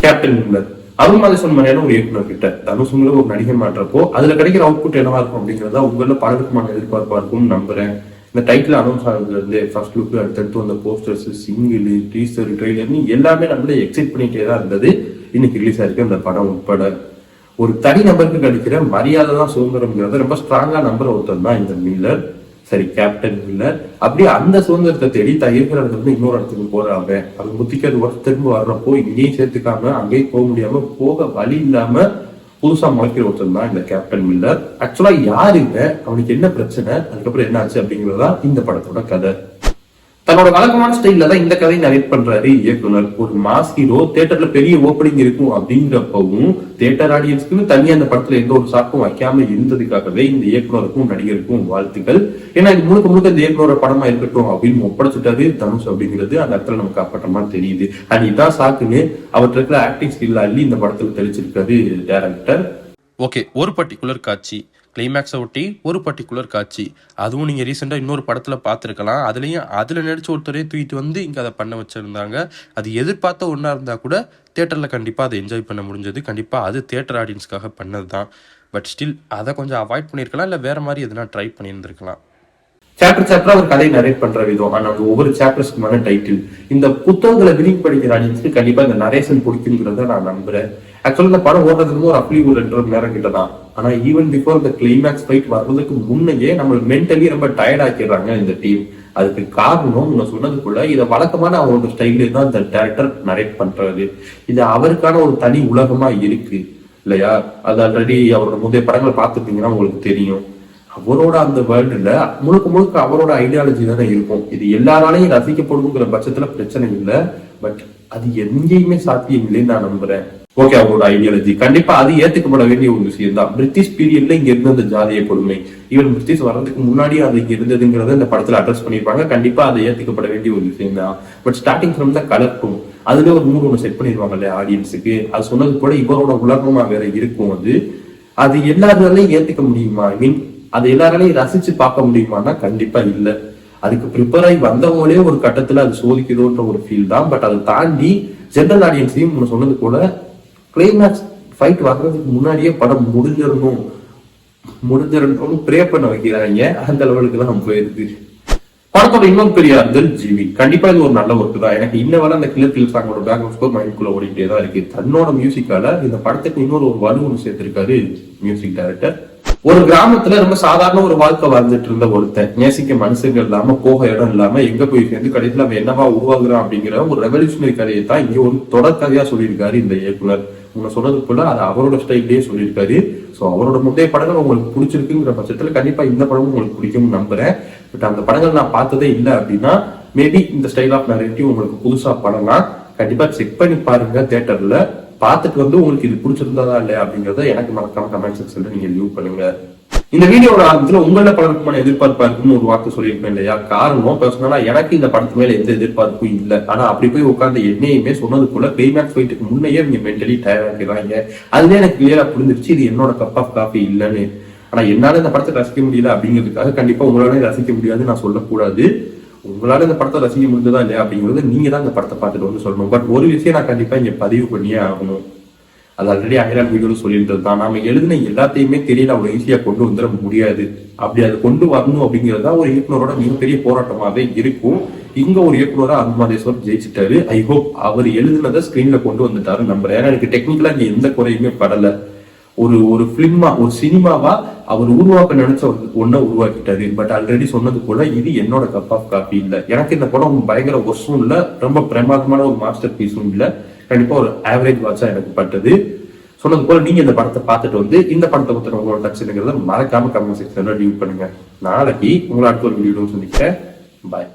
Captain Miller. Arun Madheswaran மாதிரியான ஒரு இயக்குனர் கிட்ட தனுஷுங்கிற ஒரு நடிகை மாற்றப்போ அதுல கிடைக்கிற அவுட்புட் என்னவா இருக்கும் அப்படிங்கறத உங்கள பலருக்குமான எதிர்பார்ப்பா இருக்கும்னு நம்புறேன். இந்த டைட்டில் அனௌன்ஸ் ஆனதுல இருந்து ஃபர்ஸ்ட் லுக், அடுத்தடுத்து வந்த போஸ்டர்ஸ், சிங்கிள், டீசர், ட்ரெய்லர்னு எல்லாமே நம்மள எக்ஸைட் பண்ணிட்டே தான் இருந்தது. இன்னைக்கு ரிலீஸ் ஆயிருக்கு அந்த படம் உட்பட. ஒரு தனி நபருக்கு கிடைக்கிற மரியாதை தான் சுதந்திரம்ங்கிறத ரொம்ப ஸ்ட்ராங்கா நம்புற ஒருத்தர் தான் இந்த மில்லர், சரி கேப்டன் மில்லர். அப்படியே அந்த சுதந்திரத்தை தேடி இருக்கிற இடத்துல இருந்து இன்னொரு இடத்துக்கு போறாங்க. அது முத்திக்கிறது திரும்ப வர்றப்போ இங்கேயும் சேர்த்துக்காம அங்கேயும் போக முடியாம போக வழி இல்லாம புதுசா முளைக்கிற ஒருத்தர் தான் இந்த கேப்டன் மில்லர். ஆக்சுவலா யாருங்க, அவனுக்கு என்ன பிரச்சனை, அதுக்கப்புறம் என்ன ஆச்சு அப்படிங்கறதா இந்த படத்தோட கதை. தன்னோட வழக்கமான ஸ்டைல்ல தான் இந்த கதையை நரேட் பண்றாரு இயக்குனர். ஒரு மாஸ் ஹீரோ தியேட்டர்ல பெரிய ஓப்பனிங் இருக்கும் அப்படிங்கிறப்பவும் தியேட்டர் ஆடியன்ஸ்க்கு தனியா அந்த படத்துல எந்த ஒரு சாக்கும் வைக்காம இருந்ததுக்காகவே இந்த இயக்குனருக்கும் நடிகருக்கும் வாழ்த்துக்கள். ஏன்னா இது முழுக்க முழுக்க இந்த இயக்குனரோட படமா இருக்கட்டும் அப்படின்னு ஒப்படைச்சிட்டாரு தனுஷ் அப்படிங்கிறது அந்த இடத்துல நமக்கு அப்பட்டமா தெரியுது. அண்ட் இதான் சாக்குன்னு அவர்கிட்ட இருக்கிற ஆக்டிங் ஸ்கில் அள்ளி இந்த படத்துல தெளிச்சிருக்காரு டைரக்டர். ஓகே, ஒரு பர்டிகுலர் காட்சி கிளைமேக்ஸை ஒட்டி ஒரு பர்டிகுலர் காட்சி, அதுவும் நீங்கள் ரீசெண்டாக இன்னொரு படத்தில் பார்த்துருக்கலாம். அதில் நடிச்ச ஒருத்தரே தூக்கிட்டு வந்து இங்கே அதை பண்ண வச்சுருந்தாங்க. அது எதிர்பார்த்த ஒன்றா இருந்தால் கூட தேட்டரில் கண்டிப்பாக அதை என்ஜாய் பண்ண முடிஞ்சது. கண்டிப்பாக அது தேட்டர் ஆடியன்ஸ்க்காக பண்ணது தான். பட் ஸ்டில் அதை கொஞ்சம் அவாய்ட் பண்ணியிருக்கலாம், இல்லை வேறு மாதிரி எதுனா ட்ரை பண்ணியிருந்திருக்கலாம். சாப்டரா ஒரு கதையை நரேட் பண்ற விதம், ஆனா ஒவ்வொரு சாப்டர்ஸ்க்குமான டைட்டில் இந்த புத்தகங்களை விரும்பி படிக்கிற ஆடியன்ஸ்க்கு கண்டிப்பா இந்த நரேஷன் பிடிக்குங்கிறத நான் நம்புறேன். ஆக்சுவலா இந்த படம் ஓடுறதுக்கு ஒரு அப்படி ஒரு 2 மணி நேரம் கிட்டதான். ஆனா ஈவன் பிஃபோர் இந்த கிளைமேக்ஸ் ஃபைட் வர்றதுக்கு முன்னையே நம்ம மென்டலி ரொம்ப டயர்ட் ஆக்கிடுறாங்க இந்த டீம். அதுக்கு காரணம் உங்க சொன்னதுக்குள்ள இதை வழக்கமான அவரோட ஸ்டைல தான் இந்த டேரக்டர் நரேட் பண்றாரு. இது அவருக்கான ஒரு தனி உலகமா இருக்கு இல்லையா? அது ஆல்ரெடி அவரோட முந்தைய படங்களை பார்த்துட்டீங்கன்னா உங்களுக்கு தெரியும். அவரோட அந்த வேர்ல்டுல முழுக்க முழுக்க அவரோட ஐடியாலஜி தானே இருக்கும். இது எல்லாராலையும் ரசிக்கப்படுங்கிற பட்சத்துல பிரச்சனை இல்லை. பட் அது எங்கேயுமே சாத்தியம் இல்லைன்னு நான் நம்புறேன். ஓகே, அவரோட ஐடியாலஜி கண்டிப்பா அது ஏத்துக்கப்பட வேண்டிய ஒரு விஷயம் தான். பிரிட்டிஷ் பீரியட்ல இங்க இருந்த அந்த ஜாதிய கொடுமை, ஈவன் பிரிட்டிஷ் வர்றதுக்கு முன்னாடி அது இங்க இருந்ததுங்கிறத இந்த படத்துல அட்ரஸ் பண்ணிருப்பாங்க. கண்டிப்பா அதை ஏத்துக்கப்பட வேண்டிய ஒரு விஷயம் தான். பட் ஸ்டார்டிங் ஃப்ரம் த கலர்க்கும் அதுல ஒரு மூடு ஒன்று செட் பண்ணிடுவாங்க இல்லையா ஆடியன்ஸுக்கு. அது சொன்னது கூட இவரோட உலகமா வேற இருக்கும். அது எல்லாராலையும் ஏத்துக்க முடியுமா? ஐ மீன் அதை எல்லாராலையும் ரசிச்சு பார்க்க முடியுமான்னா கண்டிப்பா இல்ல. அதுக்கு ப்ரிப்பேர் ஆகி வந்தவங்களே ஒரு கட்டத்துல அது சோதிக்குதோன்ற ஒரு ஃபீல் தான். பட் அதை தாண்டி ஜெனரல் ஆடியன்ஸையும் சொன்னது கூட கிளைமேக்ஸ் ஃபைட் வர்றதுக்கு முன்னாடியே படம் முடிஞ்சிடணும்னு ப்ரே பண்ண வைக்கிறாங்க. அந்த லெவலுக்கு தான் நம்ம போயிருக்கு. படத்தோட இன்னொரு பெரிய அர்த்தம் ஜிவி. கண்டிப்பா இது ஒரு நல்ல ஒர்க் தான். எனக்கு இன்ன வரை அந்த கில்லர் கில் சாங்கோட பேக்ரவுண்ட் ஸ்கோர் மைண்ட்குள்ள ஓடிட்டே தான் இருக்கு. தன்னோட மியூசிக்கால இந்த படத்துக்கு இன்னொரு வலு ஒன்று சேர்த்திருக்காரு மியூசிக் டைரக்டர். ஒரு கிராமத்துல ரொம்ப சாதாரண ஒரு வாழ்க்கை வாழ்ந்துட்டு இருந்த ஒருத்தன், நேசிக்க மனுஷங்க இல்லாம போக இடம் இல்லாம எங்க போய் சேர்ந்து கடைசியில் அவன் என்னவா உருவாகுறான் அப்படிங்கிற ஒரு ரெவல்யூஷனரி கதையை தான் இங்க ஒரு தொடர் கதையா சொல்லியிருக்காரு இந்த இயக்குனர். உங்க சொன்னது போல அது அவரோட ஸ்டைல்லேயே சொல்லியிருக்காரு. ஸோ அவரோட முந்தைய படங்கள் உங்களுக்கு பிடிச்சிருக்குங்கிற பட்சத்துல கண்டிப்பா இந்த படமும் உங்களுக்கு பிடிக்கும்னு நம்புறேன். பட் அந்த படங்கள் நான் பார்த்ததே இல்லை அப்படின்னா மேபி இந்த ஸ்டைல் ஆஃப் நரேட்டிவ் உங்களுக்கு புதுசா படம்லாம் கண்டிப்பா செக் பண்ணி பாருங்க தியேட்டர்ல. பார்த்துட்டு உங்களுக்கு இது பிடிச்சிருந்ததா இல்லையா அப்படிங்கறத எனக்கு மறக்காம கமெண்ட் செக்ஷன்ல நீங்க லீவ் பண்ணுங்க. இந்த வீடியோட ஆரம்பத்துல உங்கள பலருக்குமான எதிர்பார்ப்பா இருக்குன்னு ஒரு வார்த்தை சொல்லியிருப்பேன் இல்லையா? காரணம் பர்சனலா எனக்கு இந்த படத்து மேல எந்த எதிர்பார்ப்பும் இல்லை. ஆனா அப்படி போய் உட்கார்ந்து என்னையுமே சொன்னது போல கிளைமேக்ஸ் ஃபைட்டுக்கு முன்னையே நீங்க மென்டலி டயர்ட் ஆகிறாங்க. அதுவே எனக்கு கிளியரா புரிஞ்சிருச்சு இது என்னோட கப் ஆஃப் காஃபி இல்லைன்னு. ஆனா என்னால இந்த படத்தை ரசிக்க முடியல அப்படிங்கிறதுக்காக கண்டிப்பா உங்களால ரசிக்க முடியாதுன்னு நான் சொல்லக்கூடாது. உங்களால இந்த படத்தை ரசிக்க முடிஞ்சதா இல்லையா அப்படிங்கிறது நீங்க தான் இந்த படத்தை பார்த்துட்டு வந்து சொல்லணும். பட் ஒரு விஷயம் நான் கண்டிப்பா இங்க பதிவு பண்ணியே ஆகணும். அது ஆல்ரெடி ஆயிரம் வீடியோன்னு சொல்லிட்டு தான், நாம எழுதின எல்லாத்தையுமே தெரியல அவ்வளவு ஈஸியா கொண்டு வந்துட முடியாது. அப்படி அதை கொண்டு வரணும் அப்படிங்கிறதா ஒரு இயக்குனரோட மிகப்பெரிய போராட்டமாவே இருக்கும். இங்க ஒரு இயக்குனரா அருண் மாதேஸ்வர் ஜெயிச்சிட்டாரு. ஐ ஹோப் அவர் எழுதினதை ஸ்கிரீன்ல கொண்டு வந்துட்டாரு நம்புறேன். ஏன்னா எனக்கு டெக்னிக்கலா இங்க எந்த குறையுமே படல. ஒரு பிலிமா ஒரு சினிமாவா அவர் உருவாக்க நினைச்ச ஒன்ன உருவாக்கிட்டாரு. பட் ஆல்ரெடி சொன்னது போல இது என்னோட கப் ஆஃப் காஃபி இல்ல. எனக்கு இந்த படம் பயங்கர ஒர்ஸும் இல்ல, ரொம்ப பிரமாதமான ஒரு மாஸ்டர் பீஸும் இல்ல. கண்டிப்பா ஒரு ஆவரேஜ் வாட்சா எனக்கு பட்டது. சொன்னது போல நீங்க இந்த படத்தை பார்த்துட்டு இந்த படத்தை பத்தி உங்களோட டச்சுங்கிறத மறக்காம கமெண்ட் செக்ஷன்ல லீவ் பண்ணுங்க. நாளைக்கு உங்களை அடுத்த ஒரு வீடியோ சந்திக்கிறேன். பாய்.